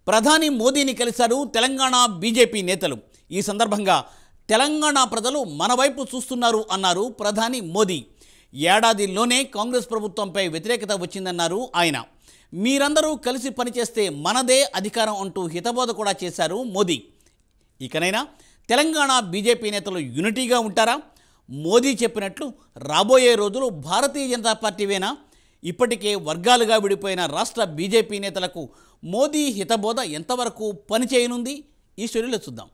ప్రధాని మోదీని కలిశారు తెలంగాణ బీజేపీ నేతలు. ఈ సందర్భంగా తెలంగాణ ప్రజలు మన వైపు చూస్తున్నారు అన్నారు ప్రధాని మోదీ. ఏడాదిలోనే కాంగ్రెస్ ప్రభుత్వంపై వ్యతిరేకత వచ్చిందన్నారు ఆయన. మీరందరూ కలిసి పనిచేస్తే మనదే అధికారం అంటూ హితబోధ కూడా చేశారు మోదీ. ఇకనైనా తెలంగాణ బీజేపీ నేతలు యూనిటీగా ఉంటారా? మోదీ చెప్పినట్లు రాబోయే రోజులు భారతీయ జనతా పార్టీవేనా? ఇప్పటికే వర్గాలుగా విడిపోయిన రాష్ట్ర బీజేపీ నేతలకు మోదీ హితబోధ ఎంతవరకు పనిచేయనుంది? ఈ స్టోరీలో చూద్దాం.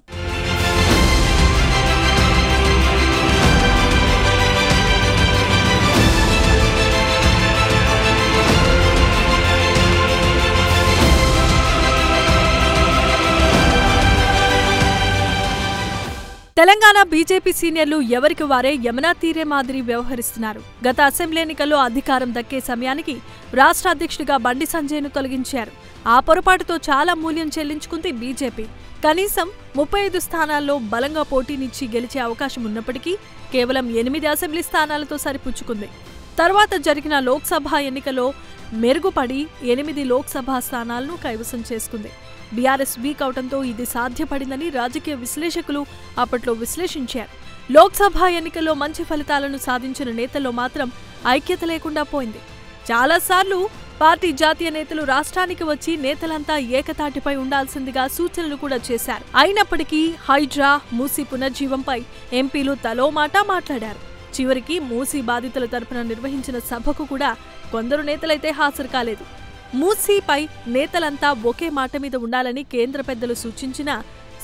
తెలంగాణ బీజేపీ సీనియర్లు ఎవరికి వారే యమునా తీరే మాదిరి వ్యవహరిస్తున్నారు. గత అసెంబ్లీ ఎన్నికల్లో అధికారం దక్కే సమయానికి రాష్ట్ర అధ్యక్షుడిగా బండి సంజయ్ను తొలగించారు. ఆ పొరపాటుతో చాలా మూల్యం చెల్లించుకుంది బీజేపీ. కనీసం 35 స్థానాల్లో బలంగా పోటీనిచ్చి గెలిచే అవకాశం ఉన్నప్పటికీ కేవలం 8 అసెంబ్లీ స్థానాలతో సరిపుచ్చుకుంది. తర్వాత జరిగిన లోక్సభ ఎన్నికల్లో మెరుగుపడి 8 లోక్సభ స్థానాలను కైవసం చేసుకుంది. బీఆర్ఎస్ వీక్ అవడంతో ఇది సాధ్యపడిందని రాజకీయ విశ్లేషకులు అప్పట్లో విశ్లేషించారు. లోక్సభ ఎన్నికల్లో మంచి ఫలితాలను సాధించిన నేతల్లో మాత్రం ఐక్యత లేకుండా పోయింది. చాలాసార్లు పార్టీ జాతీయ నేతలు రాష్ట్రానికి వచ్చి నేతలంతా ఏకతాటిపై ఉండాల్సిందిగా సూచనలు కూడా చేశారు. అయినప్పటికీ హైడ్రా, మూసీ పునర్జీవంపై ఎంపీలు తలో మాట మాట్లాడారు. చివరికి మూసీ బాధితుల తరపున నిర్వహించిన సభకు కూడా కొందరు నేతలైతే హాజరు కాలేదు. మూసీపై నేతలంతా ఒకే మాట మీద ఉండాలని కేంద్ర పెద్దలు సూచించినా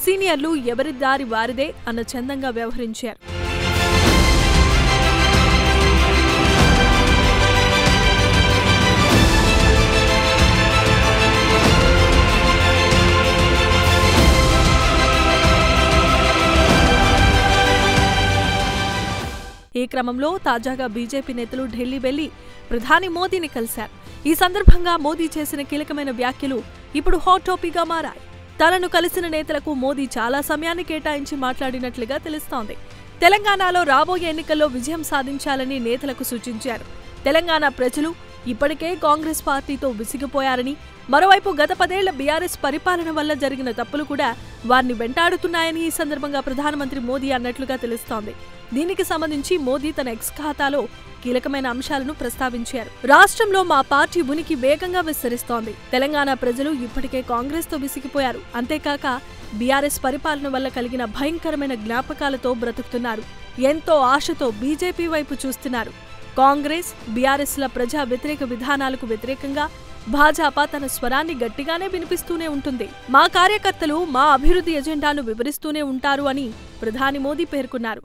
సీనియర్లు ఎవరి దారి వారిదే అన్న చందంగా వ్యవహరించారు. ఈ క్రమంలో తాజాగా బీజేపీ నేతలు ఢిల్లీ వెళ్లి ప్రధాని మోదీని కలిశారు. ఈ సందర్భంగా మోదీ చేసిన కీలకమైన వ్యాఖ్యలు ఇప్పుడు హాట్ టాపిక్గా మారాయి. తనను కలిసిన నేతలకు మోదీ చాలా సమయాన్ని కేటాయించి మాట్లాడినట్లుగా తెలుస్తోంది. తెలంగాణలో రాబోయే ఎన్నికల్లో విజయం సాధించాలని నేతలకు సూచించారు. తెలంగాణ ప్రజలు ఇప్పటికే కాంగ్రెస్ పార్టీతో విసిగిపోయారని, మరోవైపు గత 10 ఏళ్ల బీఆర్ఎస్ పరిపాలన వల్ల జరిగిన తప్పులు కూడా వారిని వెంటాడుతున్నాయని ఈ సందర్భంగా ప్రధానమంత్రి మోదీ అన్నట్లుగా తెలుస్తోంది. దీనికి సంబంధించి మోదీ తన ఎక్స్ ఖాతాలో కీలకమైన అంశాలను ప్రస్తావించారు. రాష్ట్రంలో మా పార్టీ ఉనికి వేగంగా విస్తరిస్తోంది. తెలంగాణ ప్రజలు ఇప్పటికే కాంగ్రెస్ తో విసిగిపోయారు. అంతేకాక బీఆర్ఎస్ పరిపాలన వల్ల కలిగిన భయంకరమైన జ్ఞాపకాలతో బ్రతుకుతున్నారు. ఎంతో ఆశతో బీజేపీ వైపు చూస్తున్నారు. కాంగ్రెస్, బీఆర్ఎస్ల ప్రజా వ్యతిరేక విధానాలకు వ్యతిరేకంగా భాజపా తన స్వరాన్ని గట్టిగానే వినిపిస్తూనే ఉంటుంది. మా కార్యకర్తలు మా అభివృద్ధి ఎజెండాను వివరిస్తూనే ఉంటారు అని ప్రధాని మోదీ పేర్కొన్నారు.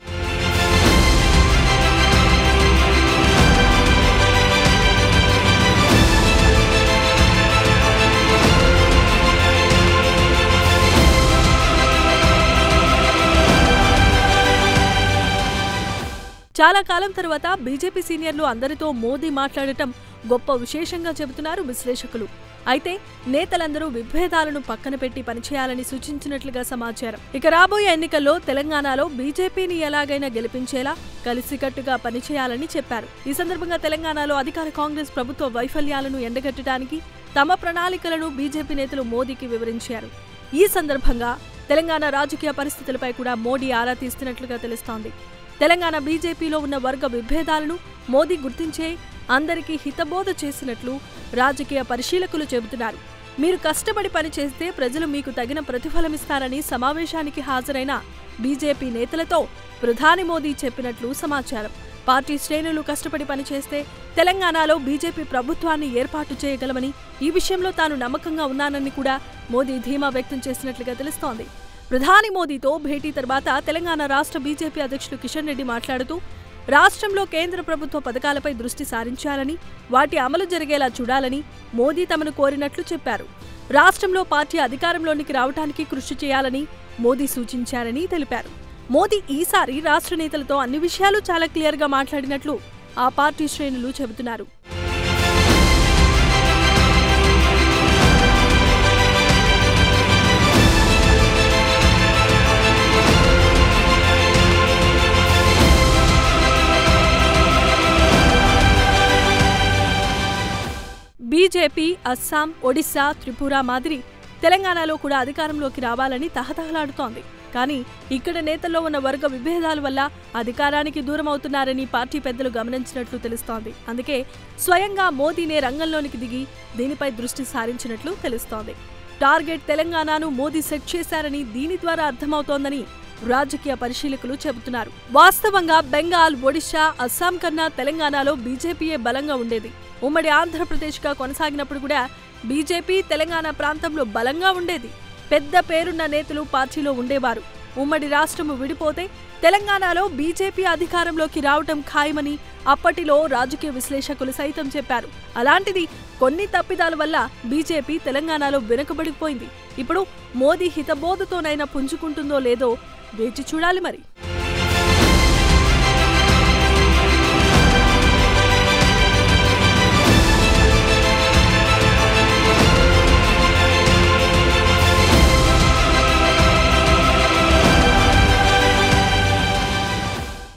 చాలా కాలం తర్వాత బీజేపీ సీనియర్లు అందరితో మోదీ మాట్లాడటం గొప్ప విశేషంగా చెబుతున్నారు విశ్లేషకులు. అయితే నేతలందరూ విభేదాలను పక్కన పెట్టి పనిచేయాలని సూచించినట్లుగా సమాచారం. ఇక రాబోయే ఎన్నికల్లో తెలంగాణలో బీజేపీని ఎలాగైనా గెలిపించేలా కలిసికట్టుగా పనిచేయాలని చెప్పారు. ఈ సందర్భంగా తెలంగాణలో అధికార కాంగ్రెస్ ప్రభుత్వ వైఫల్యాలను ఎండగట్టడానికి తమ ప్రణాళికలను బీజేపీ నేతలు మోదీకి వివరించారు. ఈ సందర్భంగా తెలంగాణ రాజకీయ పరిస్థితులపై కూడా మోదీ ఆరా తీస్తున్నట్లుగా తెలుస్తోంది. తెలంగాణ బీజేపీలో ఉన్న వర్గ విభేదాలను మోదీ గుర్తించే అందరికీ హితబోధ చేసినట్లు రాజకీయ పరిశీలకులు చెబుతున్నారు. మీరు కష్టపడి పనిచేస్తే ప్రజలు మీకు తగిన ప్రతిఫలమిస్తారని సమావేశానికి హాజరైన బీజేపీ నేతలతో ప్రధాని మోదీ చెప్పినట్లు సమాచారం. పార్టీ శ్రేణులు కష్టపడి పనిచేస్తే తెలంగాణలో బీజేపీ ప్రభుత్వాన్ని ఏర్పాటు చేయగలమని, ఈ విషయంలో తాను నమ్మకంగా ఉన్నానని కూడా మోదీ ధీమా వ్యక్తం చేసినట్లుగా తెలుస్తోంది. ప్రధాని మోదీతో భేటీ తర్వాత తెలంగాణ రాష్ట్ర బీజేపీ అధ్యక్షుడు కిషన్ రెడ్డి మాట్లాడుతూ రాష్ట్రంలో కేంద్ర ప్రభుత్వ పథకాలపై దృష్టి సారించాలని, వాటి అమలు జరిగేలా చూడాలని మోదీ తమను కోరినట్లు చెప్పారు. రాష్ట్రంలో పార్టీ అధికారంలోనికి రావడానికి కృషి చేయాలని మోదీ సూచించారని తెలిపారు. మోదీ ఈసారి రాష్ట్ర నేతలతో అన్ని విషయాలు చాలా క్లియర్గా మాట్లాడినట్లు ఆ పార్టీ శ్రేణులు చెబుతున్నారు. బీజేపీ అస్సాం, ఒడిశా, త్రిపుర మాదిరి తెలంగాణలో కూడా అధికారంలోకి రావాలని తహతహలాడుతోంది. కానీ ఇక్కడ నేతల్లో ఉన్న వర్గ విభేదాల వల్ల అధికారానికి దూరం అవుతున్నారని పార్టీ పెద్దలు గమనించినట్లు తెలుస్తోంది. అందుకే స్వయంగా మోదీనే రంగంలోనికి దిగి దీనిపై దృష్టి సారించినట్లు తెలుస్తోంది. టార్గెట్ తెలంగాణను మోదీ సెట్ చేశారని దీని ద్వారా అర్థమవుతోందని రాజకీయ పరిశీలకులు చెబుతున్నారు. వాస్తవంగా బెంగాల్, ఒడిశా, అస్సాం కన్నా తెలంగాణలో బీజేపీయే బలంగా ఉండేది. ఉమ్మడి ఆంధ్రప్రదేశ్గా కొనసాగినప్పుడు కూడా బీజేపీ తెలంగాణ ప్రాంతంలో బలంగా ఉండేది. పెద్ద పేరున్న నేతలు పార్టీలో ఉండేవారు. ఉమ్మడి రాష్ట్రము విడిపోతే తెలంగాణలో బీజేపీ అధికారంలోకి రావటం ఖాయమని అప్పటిలో రాజకీయ విశ్లేషకులు సైతం చెప్పారు. అలాంటిది కొన్ని తప్పిదాల వల్ల బీజేపీ తెలంగాణలో వెనుకబడిపోయింది. ఇప్పుడు మోదీ హితబోధతోనైనా పుంజుకుంటుందో లేదో వేచి చూడాలి మరి.